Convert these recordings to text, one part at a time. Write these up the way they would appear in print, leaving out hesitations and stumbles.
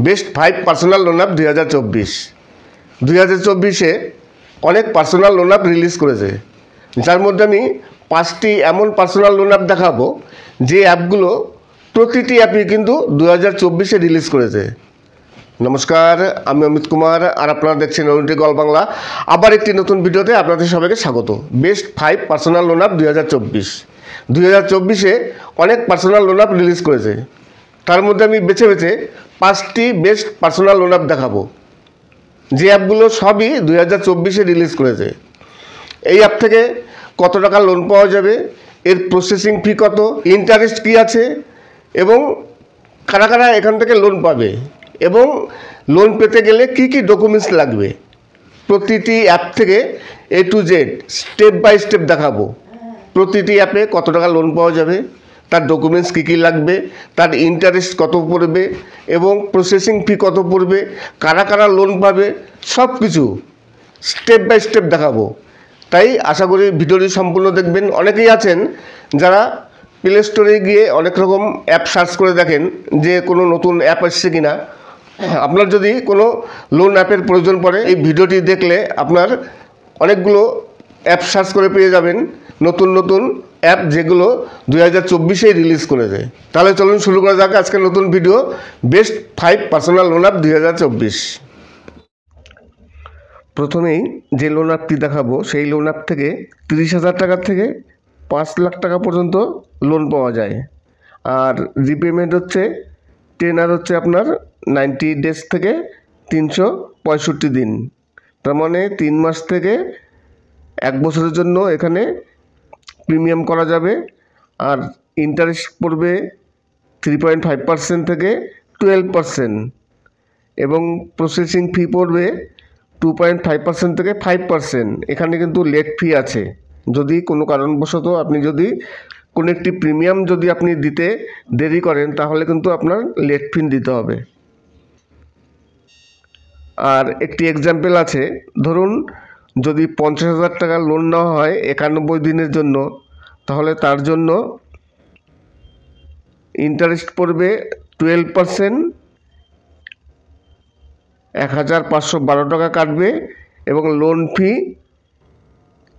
Best 5 personal loan app 2024 অনেক personal loan app release করেছে, যার মধ্যে আমি 5টি এমন পার্সোনাল লোন অ্যাপ দেখাবো যে অ্যাপগুলো প্রতিটি অ্যাপই কিন্তু 2024 রিলিজ করেছে। নমস্কার, আমি অমিত কুমার আর আপনারা দেখছেন ওরিয়েন্টি গল্প বাংলা। আবার একটি নতুন ভিডিওতে আপনাদের সবাইকে স্বাগত। বেস্ট 5 পার্সোনাল লোন অ্যাপ 2024 অনেক পার্সোনাল লোন অ্যাপ রিলিজ করেছে, তার মধ্যে আমি বেছে বেছে 5টি বেস্ট পার্সোনাল লোন অ্যাপ দেখাবো যে অ্যাপগুলো সবই 2024 রিলিজ করেছে। এই অ্যাপ থেকে কত টাকা লোন পাওয়া যাবে, এর প্রসেসিং ফি কত, ইন্টারেস্ট কী আছে এবং কারা কারা এখান থেকে লোন পাবে এবং লোন পেতে গেলে কি কি ডকুমেন্টস লাগবে, প্রতিটি অ্যাপ থেকে A to Z step by step দেখাবো। প্রতিটি অ্যাপে কত টাকা লোন পাওয়া যাবে, তার ডকুমেন্টস কী কী লাগবে, তার ইন্টারেস্ট কত পড়বে এবং প্রসেসিং ফি কত পড়বে, কারা কারা লোন পাবে, সব কিছু স্টেপ বাই স্টেপ দেখাবো। তাই আশা করি ভিডিওটি সম্পূর্ণ দেখবেন। অনেকেই আছেন যারা প্লে স্টোরে গিয়ে অনেক রকম অ্যাপ সার্চ করে দেখেন যে কোনো নতুন অ্যাপ আসছে কি না। আপনার যদি কোনো লোন অ্যাপের প্রয়োজন পড়ে, এই ভিডিওটি দেখলে আপনার অনেকগুলো অ্যাপ সার্চ করে পেয়ে যাবেন নতুন নতুন অ্যাপ যেগুলো 2024 রিলিজ করেছে। তাহলে চলুন শুরু করা যাক আজকের নতুন video, best 5 personal loan app 2024। প্রথমেই যে লোন অ্যাপটি দেখাবো সেই লোন অ্যাপ থেকে 30,000 টাকার থেকে 5 লাখ টাকা পর্যন্ত লোন পাওয়া যায়। আর রিপেমেন্ট হচ্ছে টেনার হচ্ছে আপনার 90 ডেজ থেকে 365 দিন, তার মানে 3 মাস থেকে 1 বছরের জন্য এখানে প্রিমিয়াম করা যাবে। আর ইন্টারেস্ট পড়বে 3.5% থেকে 12% এবং প্রসেসিং ফি পড়বে 2.5% থেকে 5%। এখানে কিন্তু লেট ফি আছে। যদি কোনো কারণবশত আপনি যদি কোনো একটি প্রিমিয়াম যদি আপনি দিতে দেরি করেন তাহলে কিন্তু আপনার লেট ফি দিতে হবে। আর একটি এক্সাম্পল আছে, ধরুন যদি 50,000 টাকা লোন নেওয়া হয় 91 দিনের জন্য, তাহলে তার জন্য ইন্টারেস্ট পড়বে 12%, 1,512 টাকা কাটবে এবং লোন ফি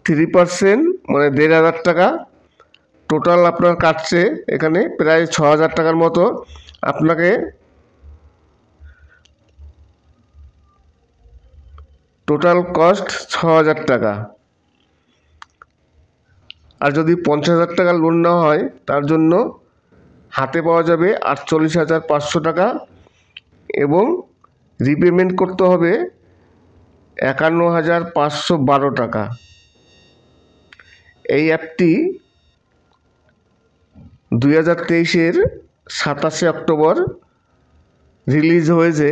3% মানে 1,500 টাকা। টোটাল আপনার কাটছে এখানে প্রায় 6,000 টাকার মতো। আপনাকে টোটাল কস্ট 6,000 টাকা। আর যদি 50,000 টাকা লোন নেওয়া হয় তার জন্য হাতে পাওয়া যাবে 48,500 টাকা এবং রিপেমেন্ট করতে হবে 51,512 টাকা। এই অ্যাপটি 2023 27 অক্টোবর রিলিজ হয়েছে।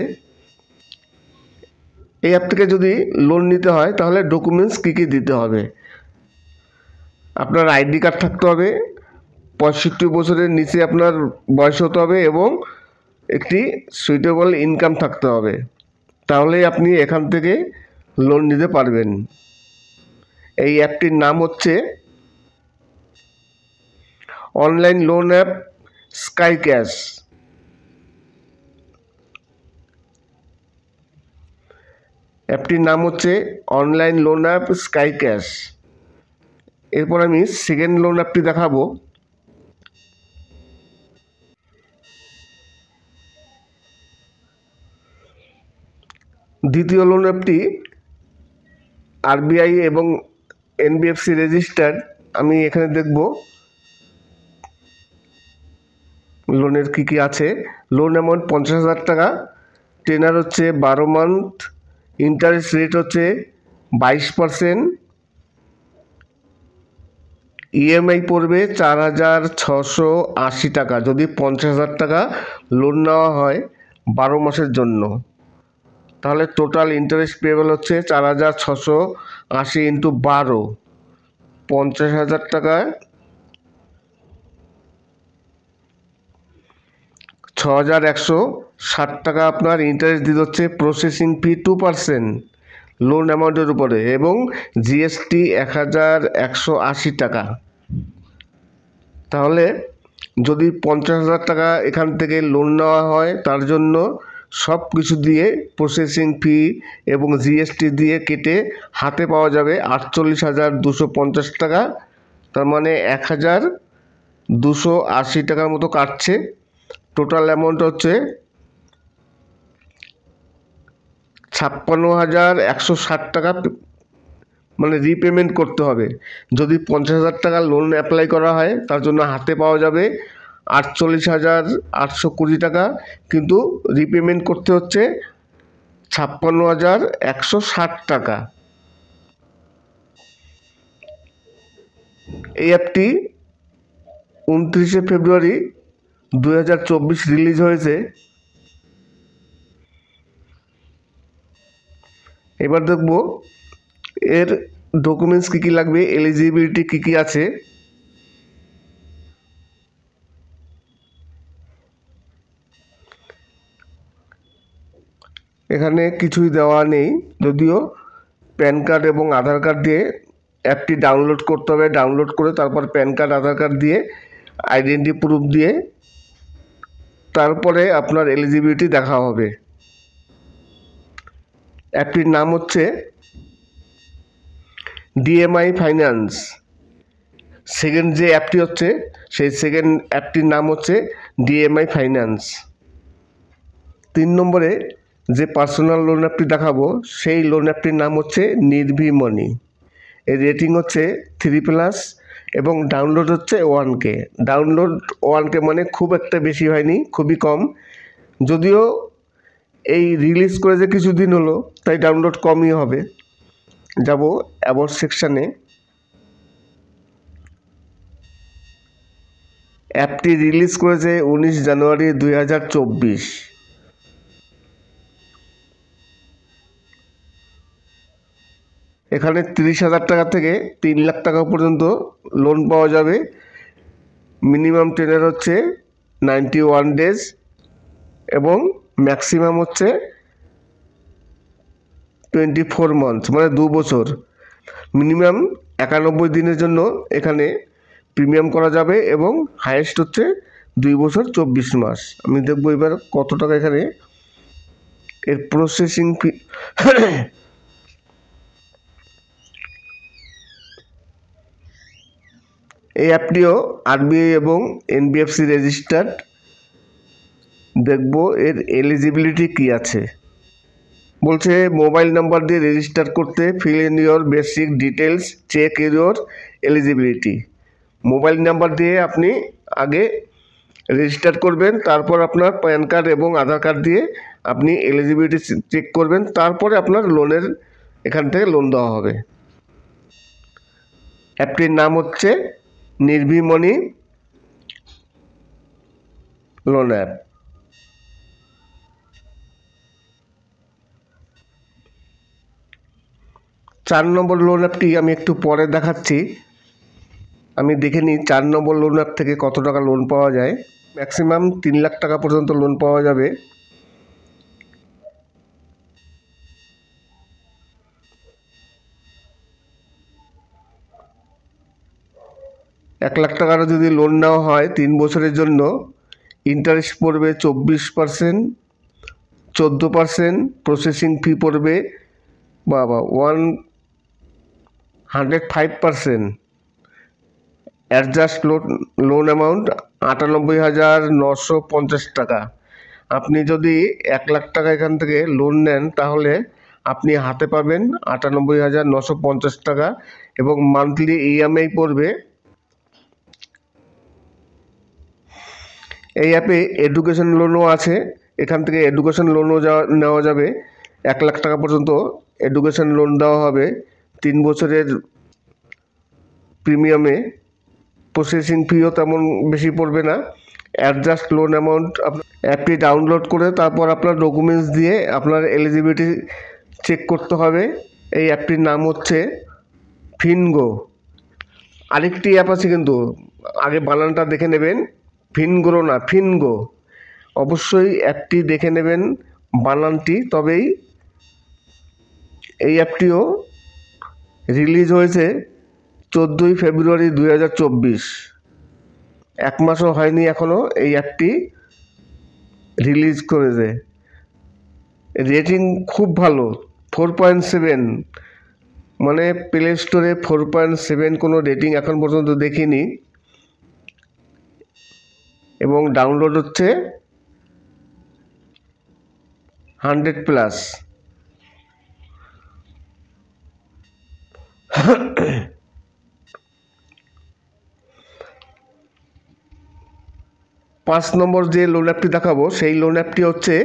এই অ্যাপ থেকে যদি লোন নিতে হয় তাহলে ডকুমেন্টস কী কী দিতে হবে, আপনার আইডি কার্ড থাকতে হবে, 65 বছরের নিচে আপনার বয়স হতে হবে এবং একটি সুইটেবল ইনকাম থাকতে হবে, তাহলেই আপনি এখান থেকে লোন নিতে পারবেন। এই অ্যাপটির নাম হচ্ছে online loan app sky cash. অ্যাপটির নাম হচ্ছে online loan app sky cash. এরপর আমি সেকেন্ড লোন অ্যাপটি দেখাবো। দ্বিতীয় লোন অ্যাপটি RBI এবং NBFC রেজিস্টার্ড। আমি এখানে দেখব লোনের কী কী আছে। লোন অ্যামাউন্ট 50,000 টাকা, টেনার হচ্ছে 12 মান্থ, ইন্টারেস্ট রেট হচ্ছে 22%, EMI পড়বে 4,680 টাকা যদি 50,000 টাকা লোন নেওয়া হয় 12 মাসের জন্য। তাহলে টোটাল ইন্টারেস্ট পেয়েবল হচ্ছে 4,680 ইন্টু 12, 50,000 টাকায় 6,160 টাকা আপনার ইন্টারেস্ট দিতে হচ্ছে। প্রসেসিং ফি 2% লোন অ্যামাউন্টের উপরে এবং GST 1,180 টাকা। তাহলে যদি 50,000 টাকা এখান থেকে লোন নেওয়া হয় তার জন্য সব কিছু দিয়ে প্রসেসিং ফি এবং জিএসটি দিয়ে কেটে হাতে পাওয়া যাবে 48,250 টাকা। তার মানে 1,280 টাকার মতো কাটছে। টোটাল অ্যামাউন্ট হচ্ছে 56,160 টাকা মানে রিপেমেন্ট করতে হবে। যদি 50,000 টাকা লোন অ্যাপ্লাই করা হয় তার জন্য হাতে পাওয়া যাবে 48,820 টাকা, কিন্তু রিপেমেন্ট করতে হচ্ছে 56,160 টাকা। এই অ্যাপটি 29শে ফেব্রুয়ারি 2024 রিলিজ হয়েছে। এবার দেখব এর ডকুমেন্টস কী কী লাগবে, এলিজিবিলিটি কী কী আছে। এখানে কিছুই দেওয়া নেই, যদিও প্যান কার্ড এবং আধার কার্ড দিয়ে অ্যাপটি ডাউনলোড করতে হবে। ডাউনলোড করে তারপর প্যান কার্ড আধার কার্ড দিয়ে আইডেন্টি প্রুফ দিয়ে তারপরে আপনার এলিজিবিলিটি দেখা হবে। অ্যাপটির নাম হচ্ছে ডিএমআই ফাইন্যান্স। সেকেন্ড যে অ্যাপটি হচ্ছে সেই সেকেন্ড অ্যাপটির নাম হচ্ছে ডিএমআই ফাইন্যান্স। 3 নম্বরে যে পার্সোনাল লোন অ্যাপটি দেখাবো সেই লোন অ্যাপটির নাম হচ্ছে নির্ভী মানি। এর রেটিং হচ্ছে 3+ এবং ডাউনলোড হচ্ছে 1K। ডাউনলোড 1K মানে খুব একটা বেশি হয়নি, খুবই কম। যদিও এই রিলিজ করে যে কিছুদিন হলো তাই ডাউনলোড কমই হবে। যাব অ্যাবাউট সেকশানে। অ্যাপটি রিলিজ করেছে 19 জানুয়ারি 2024। এখানে 30,000 টাকা থেকে 3 লাখ টাকা পর্যন্ত লোন পাওয়া যাবে। মিনিমাম টেনার হচ্ছে 91 ডেজ এবং ম্যাক্সিমাম হচ্ছে 24 মান্থস মানে 2 বছর। মিনিমাম 91 দিনের জন্য এখানে প্রিমিয়াম করা যাবে এবং হায়েস্ট হচ্ছে 2 বছর 24 মাস। আমি দেখব এবার কত টাকা এখানে এর প্রসেসিং ফি। এই অ্যাপটিও আরবিআই এবং এনবিএফসি রেজিস্টার্ড। দেখব এর এলিজিবিলিটি কী আছে। বলছে মোবাইল নাম্বার দিয়ে রেজিস্টার করতে fill in your basic details, check your eligibility. Mobile number দিয়ে আপনি আগে রেজিস্টার করবেন, তারপর আপনার প্যান কার্ড এবং আধার কার্ড দিয়ে আপনি এলিজিবিলিটি চেক করবেন, তারপরে আপনার লোনের এখান থেকে লোন দেওয়া হবে। অ্যাপটির নাম হচ্ছে নির্ভী মানি লোন অ্যাপ। চার নম্বর লোন অ্যাপটি আমি একটু পরে দেখাচ্ছি। আমি দেখে নিই 4 নম্বর লোন অ্যাপ থেকে কত টাকা লোন পাওয়া যায়। ম্যাক্সিমাম 3 লাখ টাকা পর্যন্ত লোন পাওয়া যাবে। এক লাখ টাকারও যদি লোন নেওয়া হয় 3 বছরের জন্য, ইন্টারেস্ট পড়বে 24%, 14%, প্রসেসিং ফি পড়বে 105%। অ্যাডজাস্ট লোন অ্যামাউন্ট 98,950 টাকা। আপনি যদি 1 লাখ টাকা এখান থেকে লোন নেন তাহলে আপনি হাতে পাবেন 98,950 টাকা এবং মান্থলি ইএমআই পড়বে। এই অ্যাপে এডুকেশন লোনও আছে, এখান থেকে এডুকেশন লোনও নেওয়া যাবে। 1 লাখ টাকা পর্যন্ত এডুকেশন লোন দেওয়া হবে 3 বছরের প্রিমিয়ামে। প্রসেসিং ফিও তেমন বেশি পড়বে না। অ্যাডজাস্ট লোন অ্যামাউন্ট অ্যাপটি ডাউনলোড করে তারপর আপনার ডকুমেন্টস দিয়ে আপনার এলিজিবিলিটি চেক করতে হবে। এই অ্যাপটির নাম হচ্ছে ফিনগো। আরেকটি অ্যাপ আছে কিন্তু আগে বানানটা দেখে নেবেন, ফিনগো না, ফিনগো। অবশ্যই অ্যাপটি দেখে নেবেন বানানটি, তবেই। এই অ্যাপটিও রিলিজ হয়েছে 14ই ফেব্রুয়ারি 2024। 1 মাসও হয়নি এখনও এই অ্যাপটি রিলিজ করেছে। রেটিং খুব ভালো, 4.7, মানে প্লে স্টোরে 4.7 কোনো রেটিং এখন পর্যন্ত দেখিনি, এবং ডাউনলোড হচ্ছে 100+। পাঁচ নম্বর যে লোন অ্যাপটি দেখাবো সেই লোন অ্যাপটি হচ্ছে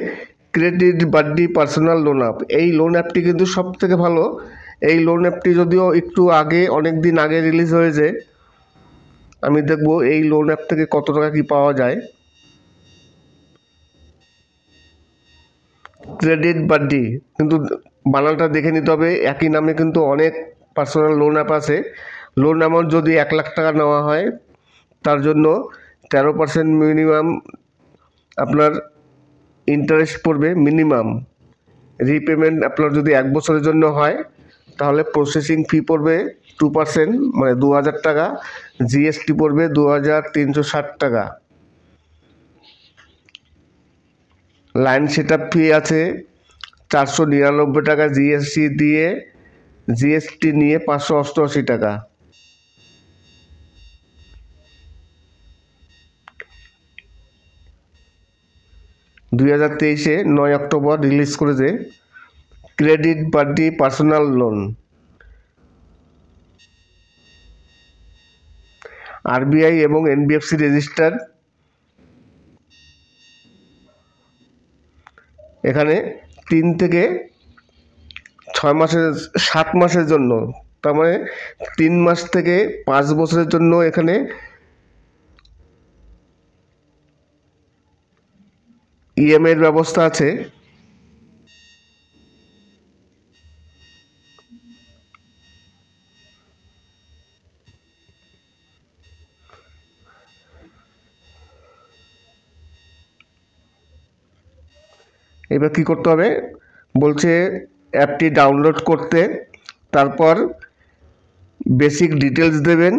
credit buddy personal loan app. এই লোন অ্যাপটি কিন্তু সব থেকে ভালো। এই লোন অ্যাপটি যদিও একটু আগে, অনেক দিন আগে রিলিজ হয়েছে। আমি দেখব এই লোন অ্যাপ থেকে কত টাকা কি পাওয়া যায়। ক্রেডিট বাড্ডি কিন্তু বানানটা দেখে নিতে হবে, একই নামে কিন্তু অনেক পার্সোনাল লোন অ্যাপ আছে। লোন অ্যামাউন্ট যদি 1 লাখ টাকা নেওয়া হয়, তার জন্য 13% মিনিমাম আপনার ইন্টারেস্ট পড়বে মিনিমাম। রিপেমেন্ট আপনার যদি 1 বছরের জন্য হয় তাহলে প্রসেসিং ফি পড়বে 2%, মানে 2000 টাকা। জিএসটি পড়বে 2360 টাকা। লাইন সেট আপ ফি আছে 499 টাকা। জিএসটি নিয়ে 588 টাকা। (2023) 9 অক্টোবর রিলিজ করেছে credit buddy personal loan. RBI এবং এনবিএফসি রেজিস্টার। এখানে 3 থেকে 6 মাসের, 7 মাসের জন্য, তার মানে 3 মাস থেকে 5 বছরের জন্য এখানে ইএমআই এর ব্যবস্থা আছে। এবার কি করতে হবে বলছে, অ্যাপটি ডাউনলোড করতে, তারপর বেসিক ডিটেলস দেবেন,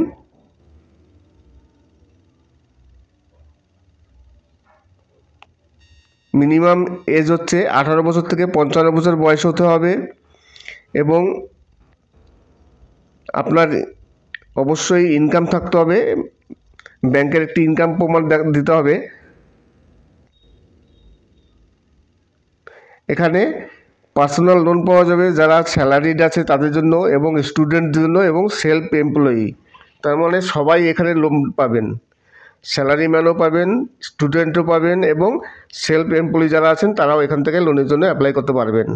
মিনিমাম এজ হচ্ছে 18 বছর থেকে 55 বছর বয়স হতে হবে, এবং আপনার অবশ্যই ইনকাম থাকতে হবে, ব্যাংকের একটি ইনকাম প্রমাণ দিতে হবে। এখানে পার্সোনাল লোন পাওয়া যাবে যারা স্যালারিড আছে তাদের জন্য, এবং স্টুডেন্টদের জন্য, এবং সেলফ এমপ্লয়ি। তার মানে সবাই এখানে লোন পাবেন, স্যালারিম্যানও পাবেন, স্টুডেন্টও পাবেন, এবং সেলফ এমপ্লয়ি যারা আছেন তারাও এখান থেকে লোনের জন্য অ্যাপ্লাই করতে পারবেন।